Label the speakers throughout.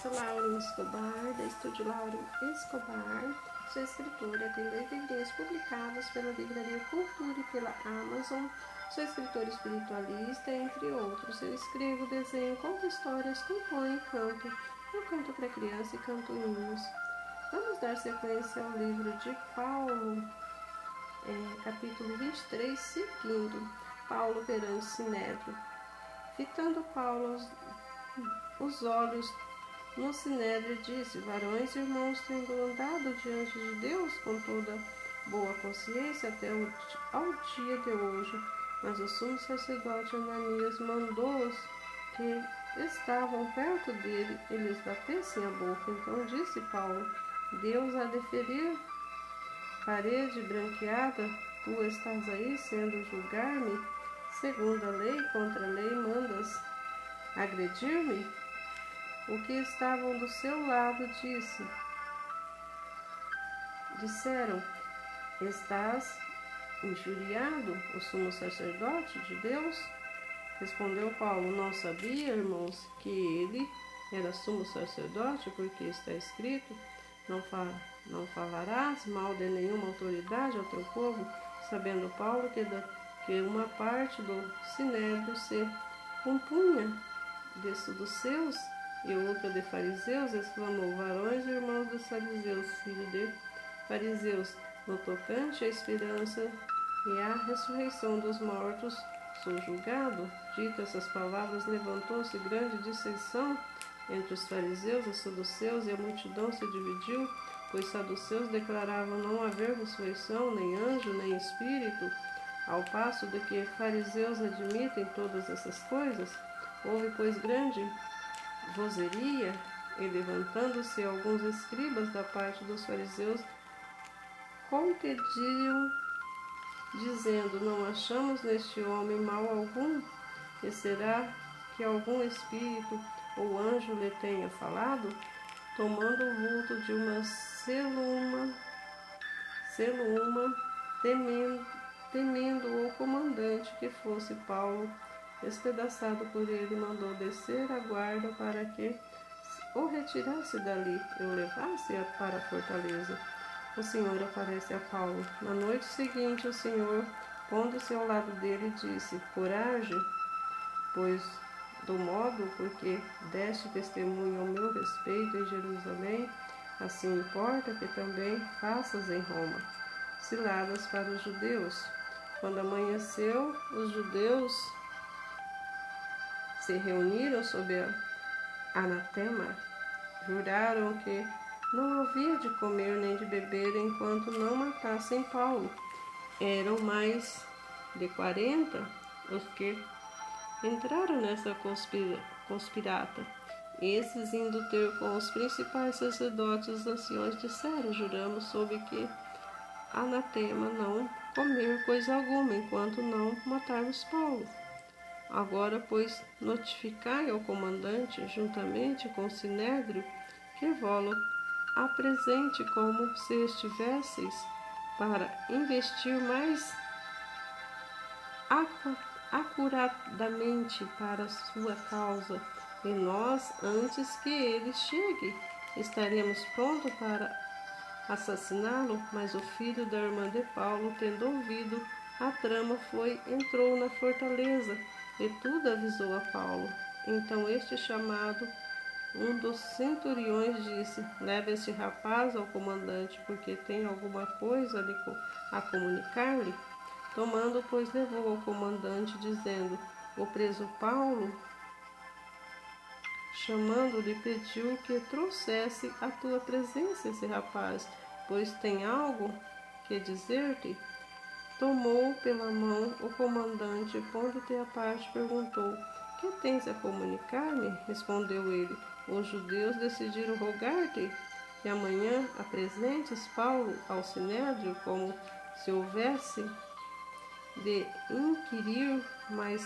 Speaker 1: Sou Lauren Escobar, da Estúdio Lauren Escobar. Sou escritora, tenho 2 livrinhos publicados pela Livraria Cultura e pela Amazon. Sou escritora espiritualista, entre outros. Eu escrevo, desenho, conto histórias, componho e canto. Eu canto para criança e canto hinos. Vamos dar sequência ao livro de Paulo, capítulo 23, seguindo Paulo perante Sinédrio. Fitando Paulo os olhos no Sinédrio, disse: varões e irmãos, tendo andado diante de Deus com toda boa consciência até ao dia de hoje. Mas o sumo sacerdote Ananias mandou-os que estavam perto dele e lhes batessem a boca. Então disse Paulo: Deus há de ferir parede branqueada, tu estás aí sendo julgar-me segundo a lei, contra a lei mandas agredir-me? O que estavam do seu lado disseram: estás injuriado o sumo sacerdote de Deus? Respondeu Paulo: não sabia, irmãos, que ele era sumo sacerdote, porque está escrito: não falarás mal de nenhuma autoridade ao teu povo. Sabendo Paulo que uma parte do sinédrio se compunha de saduceus e outra de fariseus, exclamou: varões e irmãos dos fariseus, filho de fariseus, no tocante à esperança e à ressurreição dos mortos, sou julgado. Dito essas palavras, levantou-se grande dissensão entre os fariseus e saduceus, e a multidão se dividiu, pois saduceus declaravam não haver ressurreição, nem anjo, nem espírito, ao passo de que fariseus admitem todas essas coisas. Houve, pois, grande vozeria, e levantando-se alguns escribas da parte dos fariseus, contendiam, dizendo: não achamos neste homem mal algum, e será que algum espírito ou anjo lhe tenha falado? Tomando o vulto de uma celuma, temendo o comandante que fosse Paulo despedaçado por ele, mandou descer a guarda para que o retirasse dali e o levasse para a fortaleza. O Senhor aparece a Paulo. Na noite seguinte, o Senhor, pondo-se ao lado dele, disse: coragem, pois do modo porque deste testemunho ao meu respeito em Jerusalém, assim importa que também faças em Roma. Ciladas para os judeus. Quando amanheceu, os judeus se reuniram sob anatema, juraram que não havia de comer nem de beber enquanto não matassem Paulo. Eram mais de 40 os que entraram nessa conspirata. Esses, indo ter com os principais sacerdotes e os anciões, disseram: juramos sob que anatema não comer coisa alguma enquanto não matarmos Paulo. Agora, pois, notificai ao comandante, juntamente com o sinédrio, que vos apresente como se estivesseis para investir mais acuradamente para a sua causa, e nós, antes que ele chegue, estaremos prontos para assassiná-lo. Mas o filho da irmã de Paulo, tendo ouvido a trama, entrou na fortaleza e tudo avisou a Paulo. Então este, chamado um dos centuriões, disse: leva este rapaz ao comandante, porque tem alguma coisa a comunicar-lhe. Tomando, pois, levou ao comandante, dizendo: o preso Paulo, chamando-lhe, pediu que trouxesse à tua presença esse rapaz, pois tem algo que dizer-te. Tomou pela mão o comandante, pondo-te à parte, perguntou: que tens a comunicar-me? Respondeu ele: os judeus decidiram rogar-te que amanhã apresentes Paulo ao sinédrio, como se houvesse de inquirir mais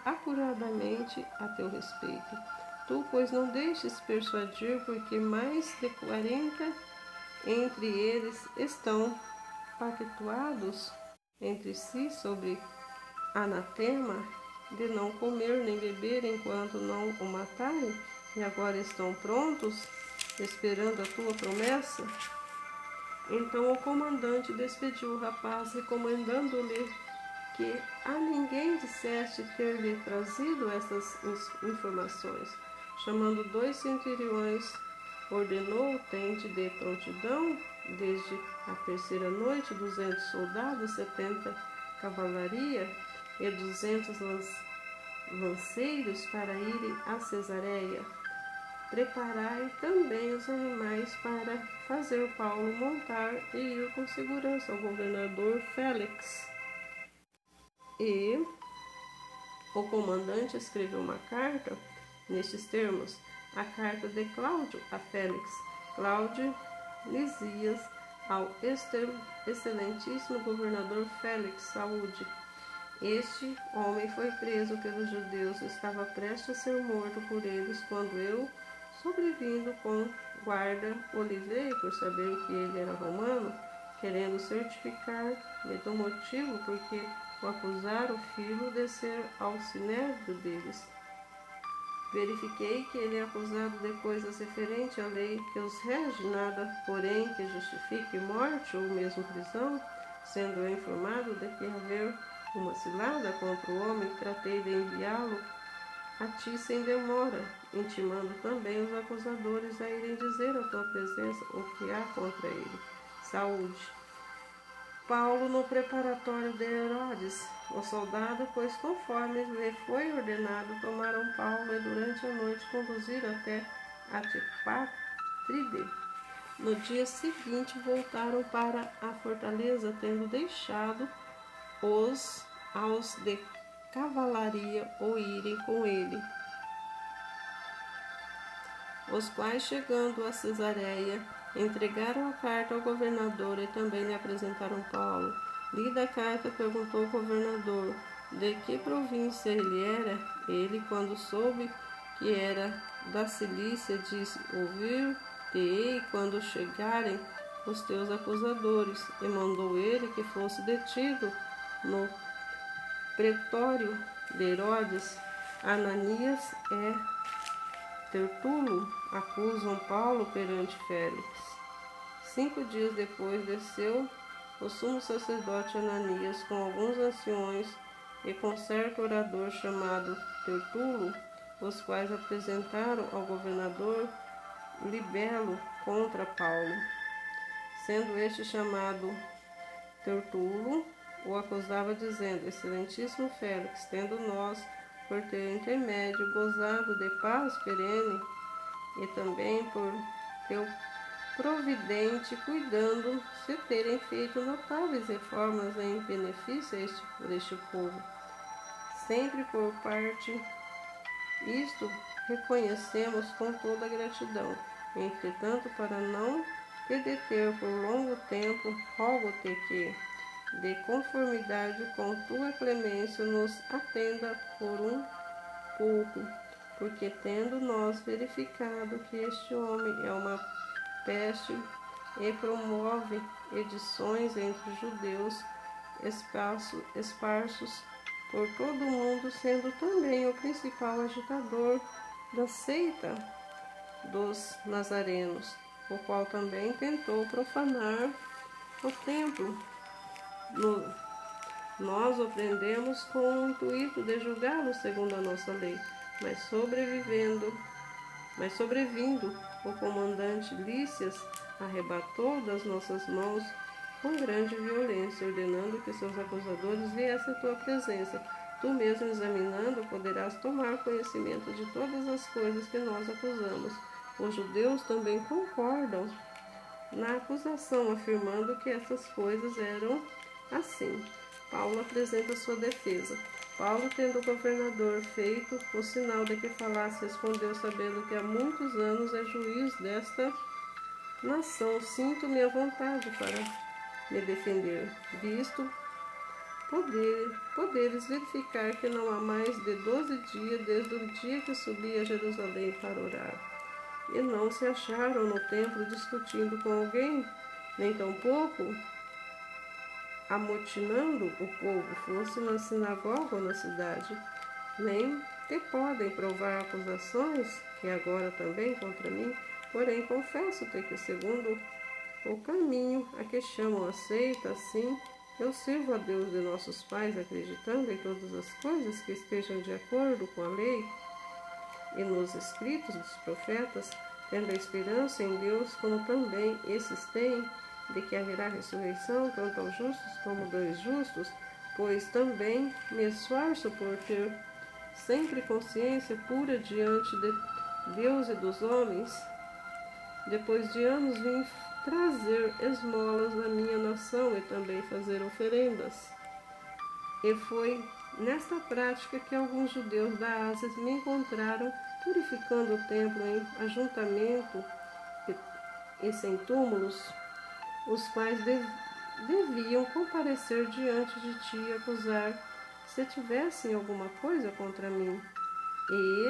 Speaker 1: acuradamente a teu respeito. Tu, pois, não deixes persuadir, porque mais de 40 entre eles estão pactuados entre si sobre anatema de não comer nem beber enquanto não o matarem. e agora estão prontos, esperando a tua promessa? Então o comandante despediu o rapaz, recomendando-lhe que a ninguém dissesse ter-lhe trazido essas informações. Chamando 2 centuriões, ordenou o tente de prontidão, desde a terceira noite, 200 soldados, 70 cavalaria e 200 lanceiros para irem a Cesareia. Preparai também os animais para fazer Paulo montar e ir com segurança ao governador Félix. E o comandante escreveu uma carta nestes termos: a carta de Cláudio a Félix, Cláudio Lisias, ao excelentíssimo governador Félix, saúde. Este homem foi preso pelos judeus, estava prestes a ser morto por eles, quando eu, sobrevindo com guarda, o livrei por saber que ele era romano, querendo certificar-me do motivo porque o acusara filho de ser ao sinédrio deles. Verifiquei que ele é acusado de coisas referentes à lei que os rege, nada, porém, que justifique morte ou mesmo prisão, sendo eu informado de que haver uma cilada contra o homem, tratei de enviá-lo a ti sem demora, intimando também os acusadores a irem dizer à tua presença o que há contra ele. Saúde. Paulo no preparatório de Herodes. O soldado, pois conforme lhe foi ordenado, tomaram Paulo e durante a noite conduziram até Antipátride. No dia seguinte voltaram para a fortaleza, tendo deixado aos de cavalaria ou irem com ele, os quais, chegando a Cesareia, entregaram a carta ao governador e também lhe apresentaram Paulo. Lida a carta, perguntou o governador de que província ele era. Ele, quando soube que era da Cilícia, disse: ouvir-te-ei quando chegarem os teus acusadores. E mandou ele que fosse detido no pretório de Herodes. Ananias e Tertulo acusam Paulo perante Félix. 5 dias depois desceu o sumo sacerdote Ananias com alguns anciões e com certo orador chamado Tertulo, os quais apresentaram ao governador libelo contra Paulo. Sendo este chamado Tertulo, o acusava dizendo: excelentíssimo Félix, tendo nós, por ter intermédio, gozado de paz perene, e também por teu providente cuidando se terem feito notáveis reformas em benefício deste povo. Sempre por parte isto reconhecemos com toda gratidão. Entretanto, para não te deter por longo tempo, rogo-te que, de conformidade com tua clemência, nos atenda por um pouco, porque tendo nós verificado que este homem é uma peste e promove edições entre os judeus esparsos por todo o mundo, sendo também o principal agitador da seita dos nazarenos, o qual também tentou profanar o templo. Nós o prendemos com o intuito de julgá-lo segundo a nossa lei, mas sobrevindo o comandante Lícias, arrebatou das nossas mãos com grande violência, ordenando que seus acusadores viessem à tua presença. Tu mesmo, examinando, poderás tomar conhecimento de todas as coisas que nós acusamos. Os judeus também concordam na acusação, afirmando que essas coisas eram assim. Paulo apresenta sua defesa. Paulo, tendo o governador feito o sinal de que falasse, respondeu, sabendo que há muitos anos é juiz desta nação, sinto-me à vontade para me defender, visto poderes verificar que não há mais de 12 dias desde o dia que subi a Jerusalém para orar, e não se acharam no templo discutindo com alguém, nem tampouco amotinando o povo, fosse na sinagoga ou na cidade, nem te podem provar acusações, que agora também contra mim, porém confesso-te que segundo o caminho a que chamam aceita, assim, eu sirvo a Deus de nossos pais, acreditando em todas as coisas que estejam de acordo com a lei e nos escritos dos profetas, tendo a esperança em Deus, como também esses têm, de que haverá ressurreição tanto aos justos como dos justos, pois também me esforço por ter sempre consciência pura diante de Deus e dos homens. Depois de anos vim trazer esmolas à minha nação e também fazer oferendas. E foi nesta prática que alguns judeus da Ásia me encontraram purificando o templo em ajuntamento e sem túmulos, os quais deviam comparecer diante de ti e acusar se tivessem alguma coisa contra mim. E